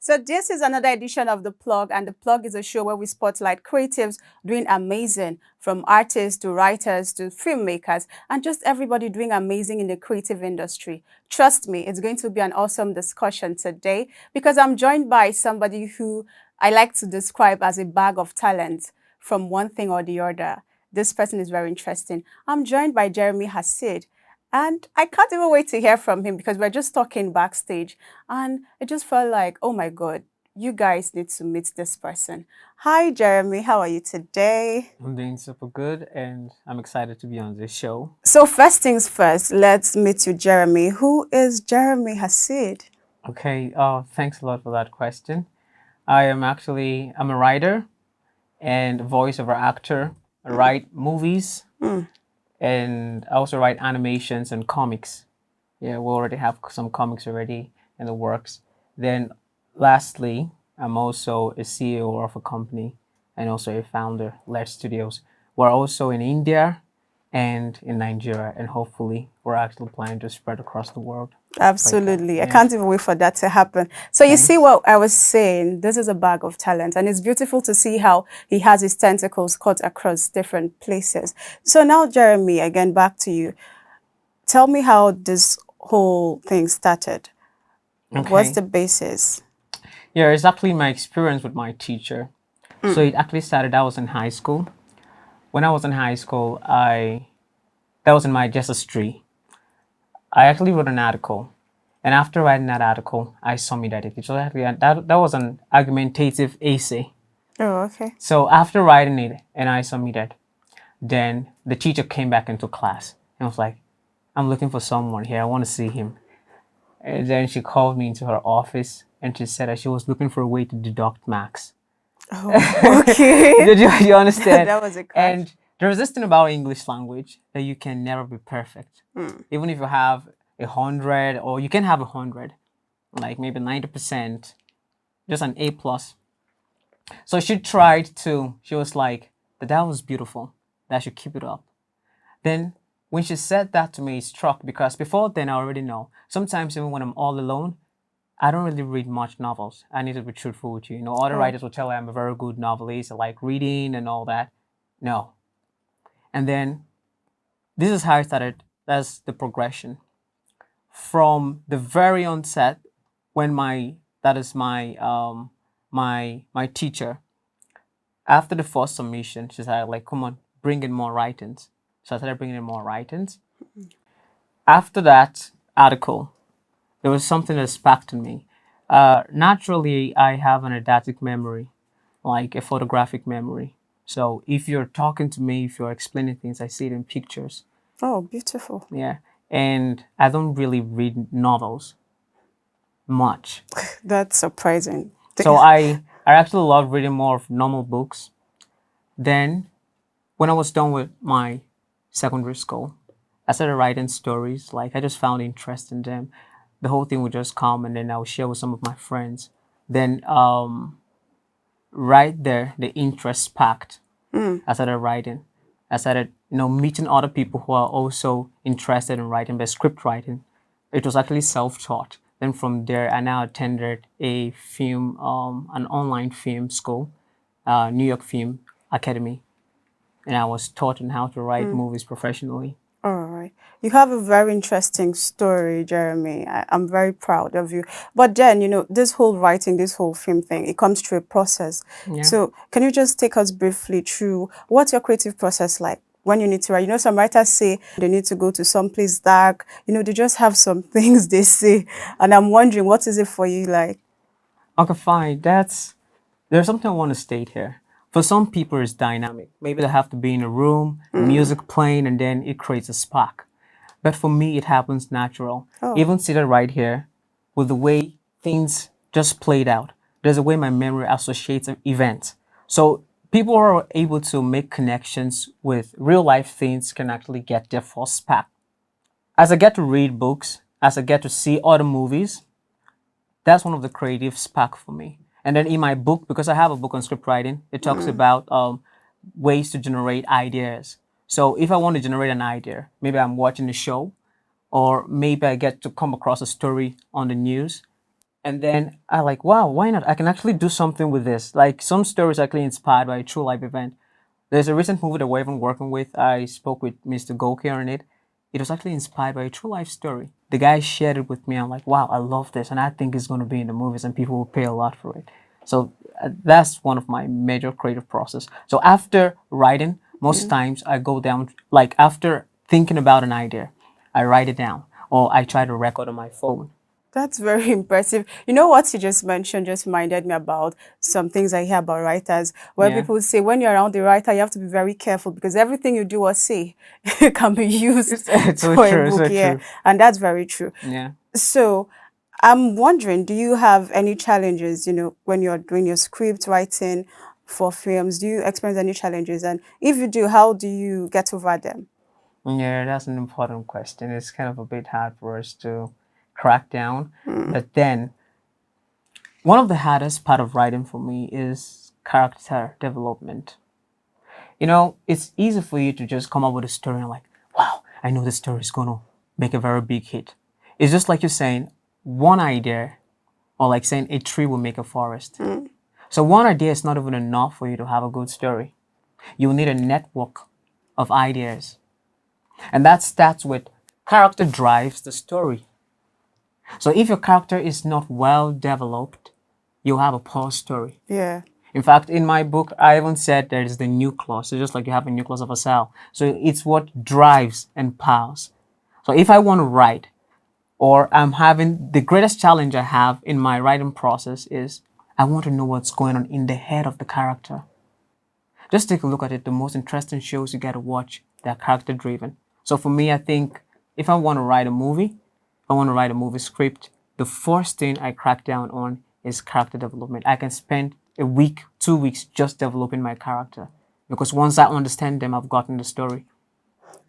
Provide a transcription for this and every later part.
So this is another edition of The Plug, and The Plug is a show where we spotlight creatives doing amazing, from artists to writers to filmmakers, and just everybody doing amazing in the creative industry. Trust me, it's going to be an awesome discussion today because I'm joined by somebody who I like to describe as a bag of talent from one thing or the other. This person is very interesting. I'm joined by Jeremy Hasid. And I can't even wait to hear from him because we're just talking backstage. And it just felt like, oh my God, you guys need to meet this person. Hi, Jeremy. How are you today? I'm doing super good and I'm excited to be on this show. So, first things first, let's meet you, Jeremy. Who is Jeremy Hasid? Okay, thanks a lot for that question. I'm a writer and voiceover actor. I write movies Mm. and I also write animations and comics. Yeah, we already have some comics already in the works. Then lastly, I'm also a CEO of a company and also a founder, Let Studios. We're also in India and in Nigeria, and hopefully we're actually planning to spread across the world. Absolutely. I Yeah. can't even wait for that to happen. So you see Thanks. what I was saying, this is a bag of talent and it's beautiful to see how he has his tentacles cut across different places. So now, Jeremy, again, back to you. Tell me how this whole thing started. What's Okay. the basis? Yeah, it's actually my experience with my teacher. So it actually started, I was in high school. When I was in high school, that was in my history. I actually wrote an article. And after writing that article, I submitted it. So that was an argumentative essay. Oh, okay. So after writing it and I submitted, then the teacher came back into class and was like, I'm looking for someone here. I want to see him. And then she called me into her office and she said that she was looking for a way to deduct marks. Oh, okay. You understand? That was a crash. And there's this thing about English language that you can never be perfect. Even if you have 100, or you can have 100, like maybe 90%, just an A plus. So she was like, that was beautiful. That I should keep it up. Then when she said that to me, it struck because before then I already know. Sometimes even when I'm all alone, I don't really read much novels. I need to be truthful with you. You know, other Oh, writers will tell you I'm a very good novelist. I like reading and all that. No. And then this is how I started. That's the progression. From the very onset, when my that is my teacher, after the first submission, she said like, come on, bring in more writings. So I started bringing in more writings. After that article, there was something that sparked in me. Naturally, I have an eidetic memory, like a photographic memory. So if you're talking to me, if you're explaining things, I see it in pictures. oh, beautiful. Yeah. And I don't really read novels much. That's surprising. So I actually love reading more of normal books. Then when I was done with my secondary school, I started writing stories. Like I just found interest in them. The whole thing would just come and then I would share with some of my friends. Then right there, the interest sparked. I started writing. I started, meeting other people who are also interested in writing, but script writing. It was actually self-taught. Then from there, I now attended an online film school, New York Film Academy, and I was taught on how to write movies professionally. All right. You have a very interesting story, Jeremy. I'm very proud of you. But then, this whole writing, this whole film thing, it comes through a process. Yeah. So can you just take us briefly through what's your creative process like when you need to write? Some writers say they need to go to some place dark. They just have some things they say. And I'm wondering, what is it for you like? Okay, fine. There's something I want to state here. For some people, it's dynamic. Maybe they have to be in a room, music playing, and then it creates a spark. But for me, it happens natural. Oh, Even seated right here, with the way things just played out, there's a way my memory associates events. So people who are able to make connections with real life things can actually get their first spark. As I get to read books, as I get to see other movies, that's one of the creative spark for me. And then in my book, because I have a book on script writing, it talks about ways to generate ideas. So if I want to generate an idea, maybe I'm watching a show, or maybe I get to come across a story on the news. And then I like, wow, why not? I can actually do something with this. Like some stories actually inspired by a true life event. There's a recent movie that we're even working with. I spoke with Mr. Goki on it. It was actually inspired by a true life story. The guy shared it with me. I'm like, wow, I love this, and I think it's going to be in the movies, and people will pay a lot for it. So that's one of my major creative process. So after writing, most Mm. times I go down, like after thinking about an idea, I write it down, or I try to record on my phone. That's very impressive. You know what you just mentioned just reminded me about some things I hear about writers, where Yeah, people say when you're around the writer, you have to be very careful because everything you do or say can be used it's so for a true, book. so Yeah, true. and that's very true. Yeah. So I'm wondering, do you have any challenges, when you're doing your script writing for films? Do you experience any challenges? And if you do, how do you get over them? Yeah, that's an important question. It's kind of a bit hard for us to crack down. Mm. But then, one of the hardest part of writing for me is character development. It's easy for you to just come up with a story and like, wow, I know this story is gonna make a very big hit. It's just like you're saying one idea, or like saying a tree will make a forest. Mm. So one idea is not even enough for you to have a good story. You'll need a network of ideas. And that starts with character drives the story. So if your character is not well developed, you'll have a poor story. Yeah, In fact, in my book, I even said there is the nucleus. So just like you have a nucleus of a cell. So it's what drives and powers. So if I want to write, or I'm having the greatest challenge I have in my writing process is I want to know what's going on in the head of the character. Just take a look at it. The most interesting shows you got to watch, they're character driven. So for me, I think if I want to write a movie, if I want to write a movie script, the first thing I crack down on is character development. I can spend a week, 2 weeks just developing my character because once I understand them, I've gotten the story.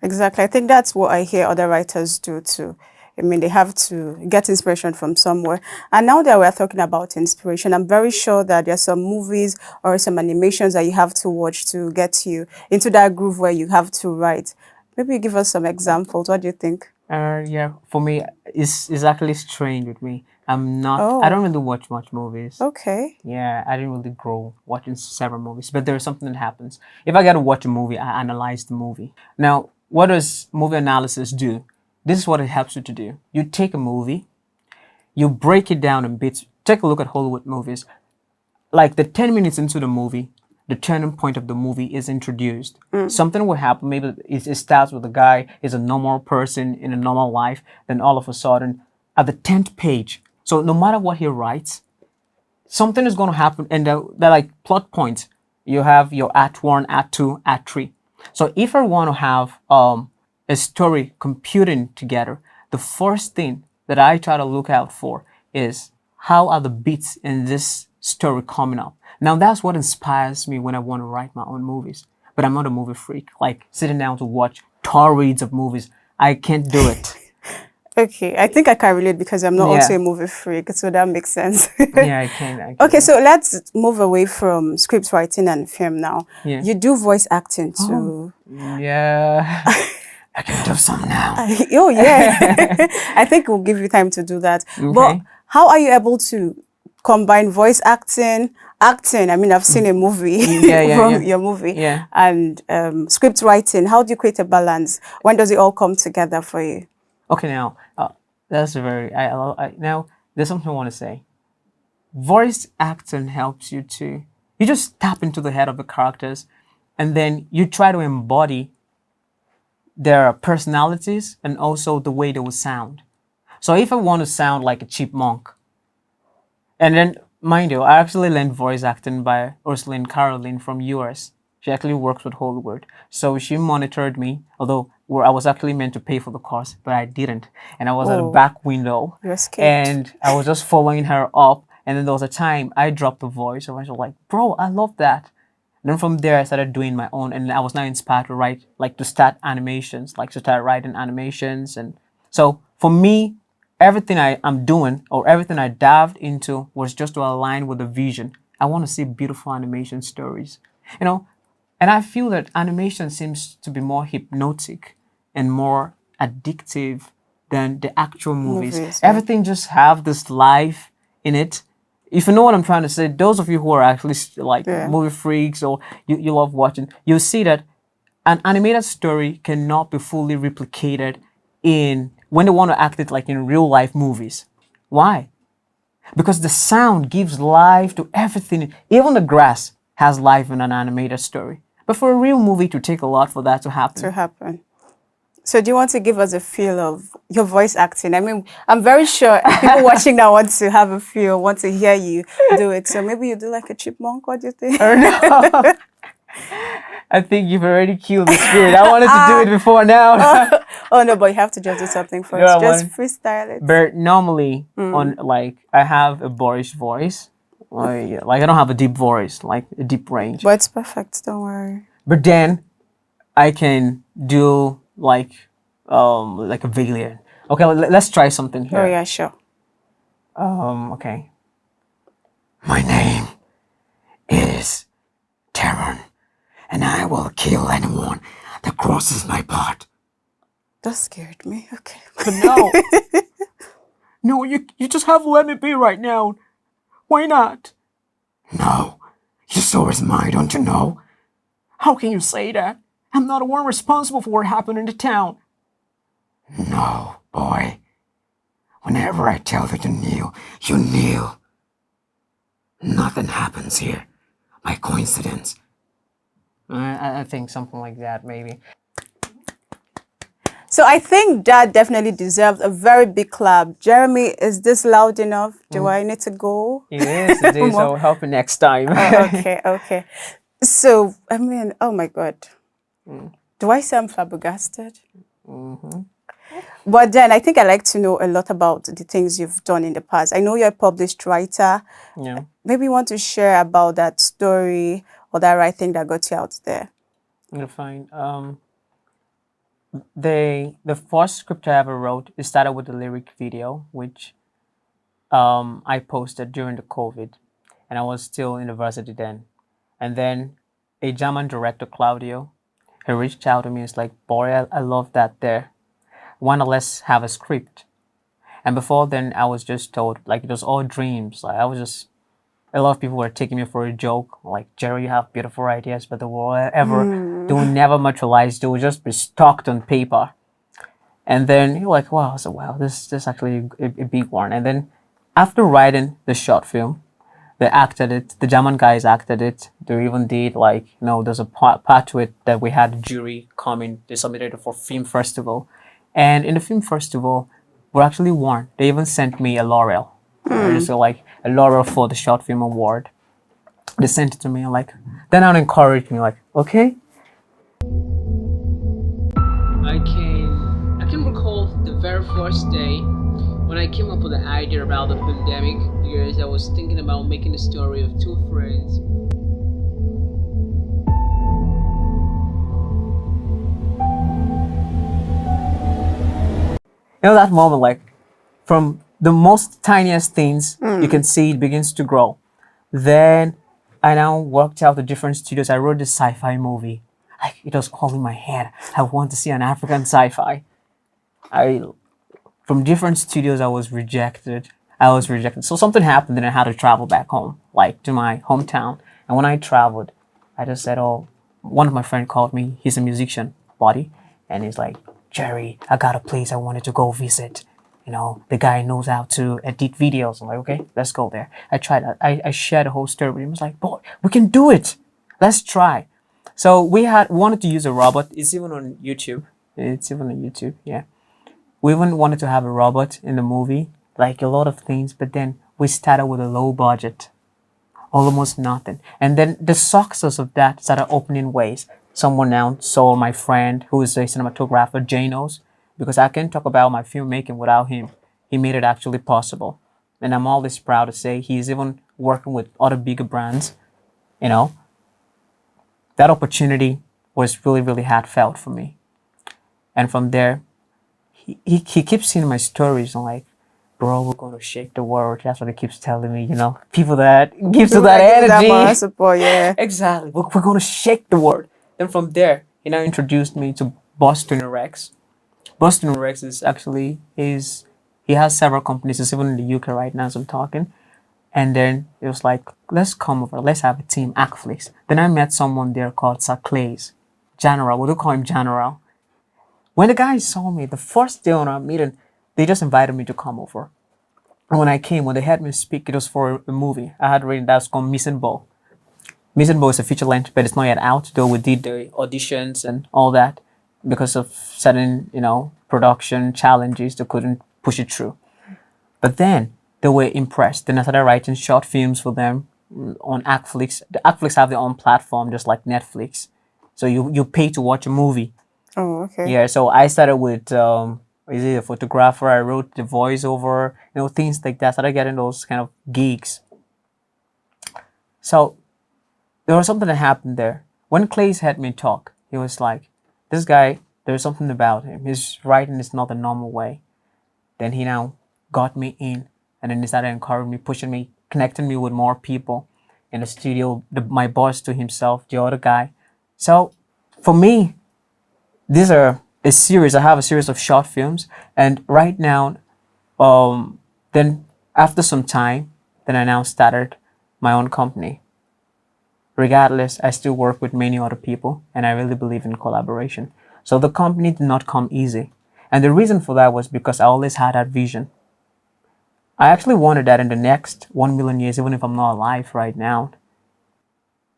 exactly. I think that's what I hear other writers do too. I mean, they have to get inspiration from somewhere. And now that we're talking about inspiration, I'm very sure that there's some movies or some animations that you have to watch to get you into that groove where you have to write. Maybe you give us some examples. What do you think? Yeah, for me, it's actually strange with me. I Oh, don't really watch much movies. okay. Yeah, I didn't really grow watching several movies, but there's something that happens. If I got to watch a movie, I analyze the movie. Now, what does movie analysis do? This is what it helps you to do. You take a movie, you break it down in bits. Take a look at Hollywood movies. Like the 10 minutes into the movie, the turning point of the movie is introduced. Mm. Something will happen. Maybe it starts with a guy is a normal person in a normal life. Then all of a sudden, at the 10th page, so no matter what he writes, something is going to happen, and they're like plot points. You have your act one, act two, act three. So if I want to have a story computing together, the first thing that I try to look out for is how are the beats in this story coming up. Now that's what inspires me when I want to write my own movies. But I'm not a movie freak. Like sitting down to watch torrents of movies, I can't do it. Okay, I think I can relate because I'm not also Yeah, a movie freak, so that makes sense. yeah, I can Okay, actually. so let's move away from script writing and film now. Yeah. You do voice acting Oh, too. yeah. I can do some now. Oh, yeah. I think we'll give you time to do that. But Okay. how are you able to combine voice acting? I mean, I've seen a movie Yeah, yeah, from yeah. your movie, Yeah. and script writing. How do you create a balance? When does it all come together for you? Okay, now, that's a very, now, there's something I want to say. Voice acting helps you to, you just tap into the head of the characters and then you try to embody their personalities and also the way they will sound. So if I want to sound like a chipmunk, and then, mind you, I actually learned voice acting by Ursuline Caroline from US. She actually works with Hollywood. So she monitored me, although where I was actually meant to pay for the course, but I didn't. And I was at the Oh, back window you escaped. and I was just following her up. And then there was a time I dropped the voice and I was like, bro, I love that. And then from there, I started doing my own, and I was now inspired to write, like to start animations, like to start writing animations. And so for me, everything I'm doing or everything I dived into was just to align with the vision. I want to see beautiful animation stories, you know, and I feel that animation seems to be more hypnotic and more addictive than the actual movies. Movies, yeah. Everything just have this life. in it. If you know what I'm trying to say, those of you who are actually like Yeah. movie freaks or you love watching, you'll see that an animated story cannot be fully replicated in when they want to act it like in real life movies. Why? Because the sound gives life to everything. Even the grass has life in an animated story. But for a real movie to take a lot for that to To happen. happen. So do you want to give us a feel of your voice acting? I mean, I'm very sure people watching now want to have a feel, want to hear you do it. So maybe you do like a chipmunk. What do you think? Or no, I think you've already killed the spirit. I wanted to do it before now. Oh no, but you have to just do something No, I first. Just want. freestyle it. But normally on like I have a boyish voice, like I don't have a deep voice, like a deep range. But it's perfect. Don't worry. But then I can do like a villain. Okay, let's try something Oh here. yeah, sure. Okay. My name is Terran, and I will kill anyone that crosses my path. That scared me. Okay. But no, no, you just have to let me be right now. Why not? No, your soul is mine, don't you know? How can you say that? I'm not the one responsible for what happened in the town. No, boy. Whenever I tell you to kneel, you kneel. Nothing happens here by coincidence. I think something like that, maybe. So I think that definitely deserves a very big clap. Jeremy, is this loud enough? Do I need to go? It is, it is. More? I'll help you next time. Okay, okay. So, I mean, oh my God. Do I sound flabbergasted? But then I think I like to know a lot about the things you've done in the past. I know you're a published writer. Yeah. Maybe you want to share about that story or that writing that got you out there. You're fine. The first script I ever wrote, it started with a lyric video, which I posted during the COVID, and I was still in university then. And then a German director, Claudio, he reached out to me. It's like, boy, I love that there. Why not let's have a script? And before then, I was just told like it was all dreams. Like I was just a lot of people were taking me for a joke. Like Jerry, you have beautiful ideas, but they will never materialize. They will just be stocked on paper. And then you're like, wow, so wow, this actually a big one. And then after writing the short film, they acted it. The German guys acted it. They even did like there's a part to it that we had a jury coming. They submitted it for film festival, and in the film festival, we actually won. They even sent me a laurel. So like a laurel for the short film award. They sent it to me. Like then that encouraged me. Like okay. I can recall the very first day when I came up with the idea about the pandemic because I was thinking about making a story of two friends. That moment, like from the most tiniest things, you can see it begins to grow. Then I now worked out the different studios. I wrote this sci-fi movie. Like it was all in my head. I want to see an African sci-fi. I from different studios I was rejected. So something happened and I had to travel back home, like to my hometown. And when I traveled, I just said, oh, one of my friends called me. He's a musician, buddy. And he's like, Jerry, I got a place I wanted to go visit. The guy knows how to edit videos. I'm like, okay, let's go there. I tried that. I shared the whole story with him. He was like, boy, we can do it. Let's try. So we wanted to use a robot. It's even on YouTube. Yeah. We even wanted to have a robot in the movie, like a lot of things, but then we started with a low budget, almost nothing. And then the success of that started opening ways. Someone now saw my friend who is a cinematographer, Janos, because I can't talk about my filmmaking without him. He made it actually possible. And I'm always proud to say he's even working with other bigger brands. You know, that opportunity was really, really heartfelt for me. And from there, he keeps seeing my stories and like, bro, we're going to shake the world. That's what he keeps telling me, people that gives you that That moral energy. support, yeah. Exactly. We're going to shake the world. Then from there, he now introduced me to Boston Rex. Boston Rex is actually, he has several companies. It's even in the UK right now as I'm talking. And then it was like, let's come over, let's have a team, Actflix. Then I met someone there called Sir Clays, General, we do call him General. When the guys saw me, the first day on our meeting, they just invited me to come over. And when I came, when they had me speak, it was for a movie I had written that's called Missing Ball. Missing Ball is a feature length, but it's not yet out, though we did the auditions and all that because of certain, production challenges they couldn't push it through. But then they were impressed. Then I started writing short films for them on Actflix. The Actflix have their own platform, just like Netflix. So you pay to watch a movie. Oh, okay. Yeah. So I started with is it a photographer? I wrote the voiceover, things like that. Started getting those kind of gigs. So there was something that happened there. When Clays had me talk, he was like, "This guy, there's something about him. His writing is not the normal way." Then he now got me in, and then he started encouraging me, pushing me, connecting me with more people in the studio, my boss to himself, the other guy. So for me, these are a series. I have a series of short films, and right now, then after some time, then I now started my own company. Regardless, I still work with many other people, and I really believe in collaboration. So the company did not come easy. And the reason for that was because I always had that vision. I actually wanted that in the next 1 million years, even if I'm not alive right now.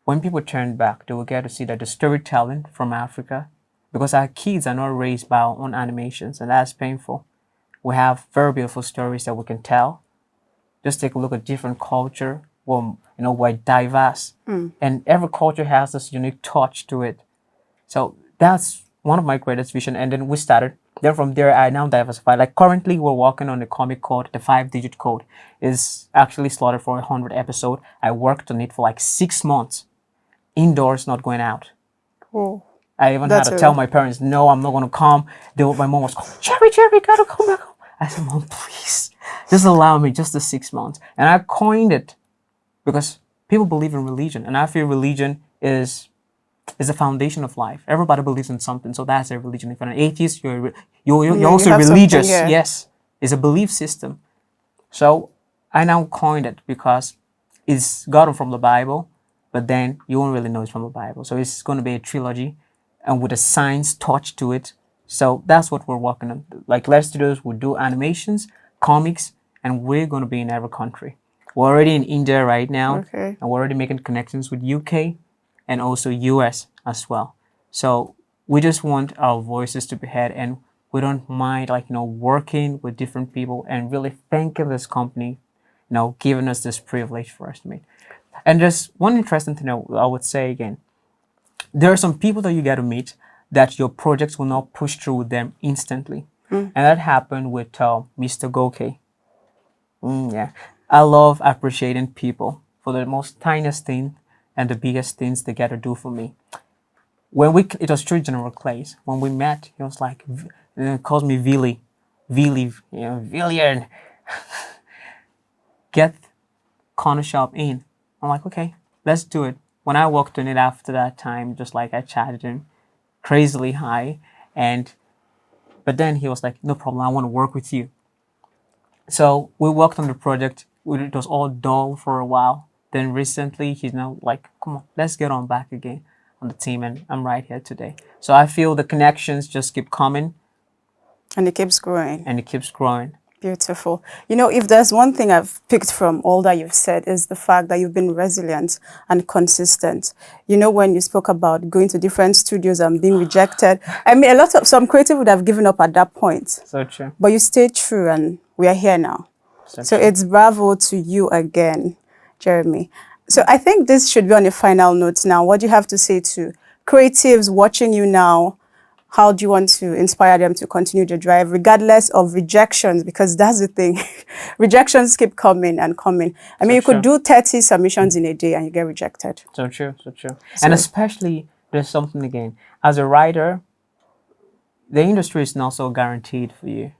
When people turn back, they will get to see that the storytelling from Africa, because our kids are not raised by our own animations, and that's painful. We have very beautiful stories that we can tell. Just take a look at different culture. Well, we're diverse, and every culture has this unique touch to it. So that's one of my greatest vision. And then we started. Then from there, I now diversify. Like currently, we're working on the comic code. The 5-digit code is actually slotted for 100 episode. I worked on it for like 6 months, indoors, not going out. Oh, I even had that's to tell a my parents, no, I'm not going to come. My mom was calling, Jerry, gotta come back home. I said, Mom, please, just allow me just the 6 months. And I coined it because people believe in religion, and I feel religion is the foundation of life. Everybody believes in something, so that's their religion. If you're an atheist, you're yeah, you also have something, religious. yeah. Yes, it's a belief system. So I now coined it because it's gotten from the Bible, but then you won't really know it's from the Bible. So it's going to be a trilogy, and with a science touch to it. So that's what we're working on. Like Let's Studios, we do animations, comics, and we're going to be in every country. We're already in India right now, Okay. and we're already making connections with UK and also US as well. So we just want our voices to be heard, and we don't mind working with different people and really thanking this company, giving us this privilege for us to meet. And just one interesting thing I would say again, there are some people that you get to meet that your projects will not push through with them instantly. And that happened with Mr. Goke. Yeah. I love appreciating people for the most tiniest thing and the biggest things they get to do for me. It was through General Clays. When we met, he was like, calls me Vili, Villian, get corner shop in. I'm like, okay, let's do it. When I walked in it after that time, just like I chatted him crazily high, but then he was like, no problem, I want to work with you. So we worked on the project. It was all dull for a while. Then recently, he's now like, come on, let's get on back again on the team, and I'm right here today. So I feel the connections just keep coming, And it keeps growing. and it keeps growing. Beautiful. If there's one thing I've picked from all that you've said is the fact that you've been resilient and consistent. When you spoke about going to different studios and being rejected, I mean, some creative would have given up at that point, So true. but you stayed true, and we are here now. So true. it's bravo to you again, Jeremy. So I think this should be on a final note now. What do you have to say to creatives watching you now? How do you want to inspire them to continue the drive, regardless of rejections? Because that's the thing. Rejections keep coming and coming. I mean, you could do 30 submissions in a day and you get rejected. So true, so true. So- And especially, there's something again. As a writer, the industry is not so guaranteed for you.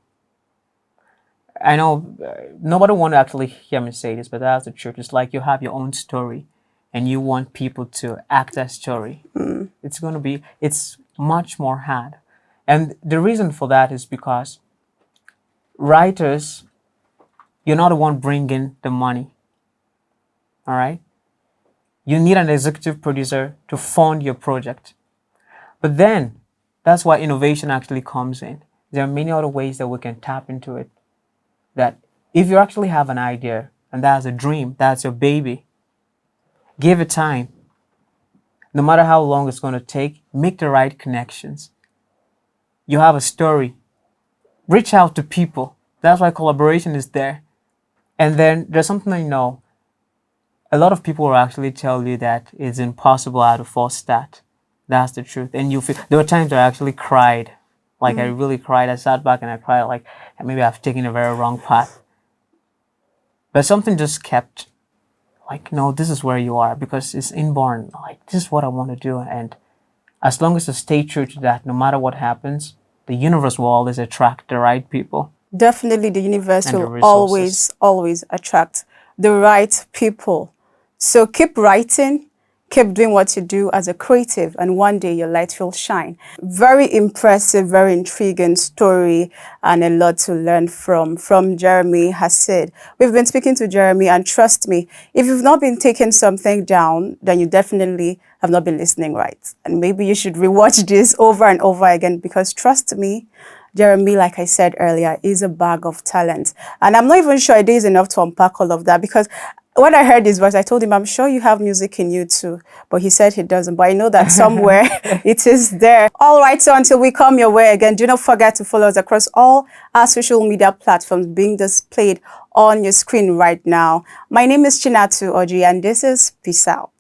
I know nobody want to actually hear me say this, but that's the truth. It's like you have your own story, and you want people to act that story. It's much more hard. And the reason for that is because writers, you're not the one bringing the money. all right? You need an executive producer to fund your project. But then, that's why innovation actually comes in. There are many other ways that we can tap into it. That if you actually have an idea and that's a dream, that's your baby, give it time. No matter how long it's going to take, make the right connections. You have a story, reach out to people. That's why collaboration is there. And then there's something I know. A lot of people will actually tell you that it's impossible at a first start. That's the truth. And you feel there were times I actually cried. Like I really cried. I sat back and I cried like maybe I've taken a very wrong path. But something just kept like, no, this is where you are because it's inborn. Like this is what I want to do. And as long as you stay true to that, no matter what happens, the universe will always attract the right people Definitely, the universe and the will resources. always attract the right people. So keep writing, keep doing what you do as a creative, and one day your light will shine. Very impressive, very intriguing story, and a lot to learn from Jeremy has said. We've been speaking to Jeremy, and trust me, if you've not been taking something down, then you definitely have not been listening right. And maybe you should rewatch this over and over again, because trust me, Jeremy, like I said earlier, is a bag of talent. And I'm not even sure it is enough to unpack all of that, because when I heard his voice, I told him, I'm sure you have music in you too. But he said he doesn't. But I know that somewhere it is there. All right, so until we come your way again, do not forget to follow us across all our social media platforms being displayed on your screen right now. My name is Chinatu Oji, and this is Peace Out.